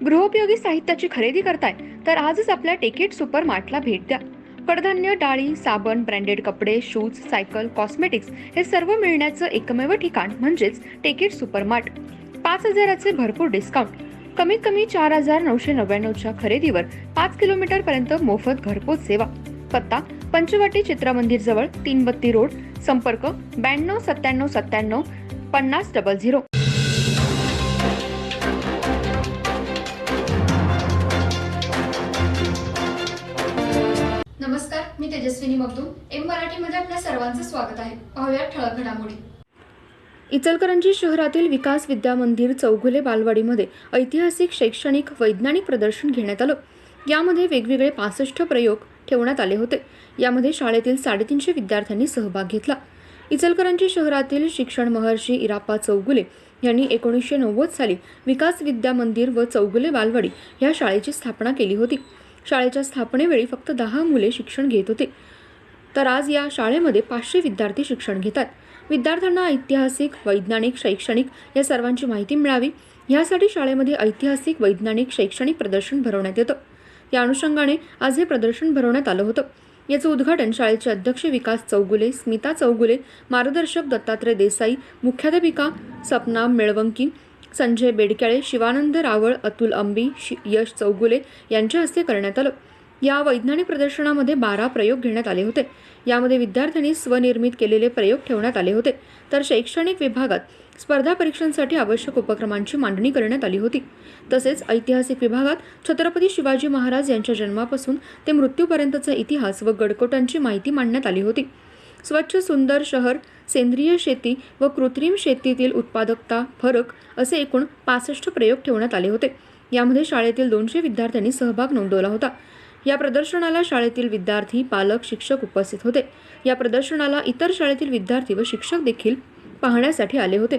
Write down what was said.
गृहोपयोगी साहित्याची खरेदी करताय तर आजच आपल्या टेकेट सुपर मार्टला भेट द्या. कडधान्य, डाळी, साबण, ब्रँडेड कपडे, शूज, सायकल, कॉस्मेटिक्स हे सर्व मिळण्याचं एकमेव ठिकाण म्हणजेच टेकेट सुपर मार्ट. 5,000चे भरपूर डिस्काउंट. कमीत कमी 4,999च्या खरेदीवर 5 किलोमीटर पर्यंत मोफत घरपोच सेवा. पत्ता पंचवटी चित्रमंदिर जवळ, 332 रोड. संपर्क 92 97 97 5000. नमस्कार, मी तेजस्विनी मगदूम. एम मराठीमध्ये आपल्या सर्वांचं स्वागत आहे. पाहूया ठळक घडामोडी. इचलकरंजी शहरातील विकास विद्या मंदिर चौगुले बालवाडीमध्ये ऐतिहासिक, शैक्षणिक, वैज्ञानिक प्रदर्शन घेण्यात आलं. यामध्ये वेगवेगळे 65 प्रयोग ठेवण्यात आले होते. यामध्ये शाळेतील 350 विद्यार्थ्यांनी सहभाग घेतला. इचलकरंजी शहरातील शिक्षण महर्षी इराप्पा चौगुले यांनी 1990 साली विकास विद्या मंदिर व चौगुले बालवाडी या शाळेची स्थापना केली होती. शाळेच्या स्थापनेवेळी फक्त 10 मुले शिक्षण घेत होते, तर आज या शाळेमध्ये 500 विद्यार्थी शिक्षण घेतात. विद्यार्थ्यांना ऐतिहासिक, वैज्ञानिक, शैक्षणिक या सर्वांची माहिती मिळावी यासाठी शाळेमध्ये ऐतिहासिक, वैज्ञानिक, शैक्षणिक प्रदर्शन भरवण्यात येतं. या अनुषंगाने आज हे प्रदर्शन भरवण्यात आलं होतं. याचं उद्घाटन शाळेचे अध्यक्ष विकास चौगुले, स्मिता चौगुले, मार्गदर्शक दत्तात्रय देसाई, मुख्याध्यापिका सपना मेळवंकी, संजय बेडक्याळे, शिवानंद रावळ, अतुल अंबी, यश चौगुले यांच्या हस्ते करण्यात आलं. या वैज्ञानिक प्रदर्शनामध्ये 12 प्रयोग घेण्यात आले होते. यामध्ये विद्यार्थ्यांनी स्वनिर्मित केलेले प्रयोग ठेवण्यात आले होते, तर शैक्षणिक विभागात स्पर्धा परीक्षांसाठी आवश्यक उपक्रमांची मांडणी करण्यात आली होती. तसेच ऐतिहासिक विभागात छत्रपती शिवाजी महाराज यांच्या जन्मापासून ते मृत्यूपर्यंतचा इतिहास व गडकोटांची माहिती मांडण्यात आली होती. स्वच्छ सुंदर शहर, सेंद्रिय शेती व कृत्रिम शेतीतील उत्पादकता फरक असे एकूण 65 प्रयोग ठेवण्यात आले होते. यामध्ये शाळेतील 200 विद्यार्थ्यांनी सहभाग नोंदवला होता. या प्रदर्शनाला शाळेतील विद्यार्थी, पालक, शिक्षक उपस्थित होते. या प्रदर्शनाला इतर शाळेतील विद्यार्थी व शिक्षक देखील पाहण्यासाठी आले होते.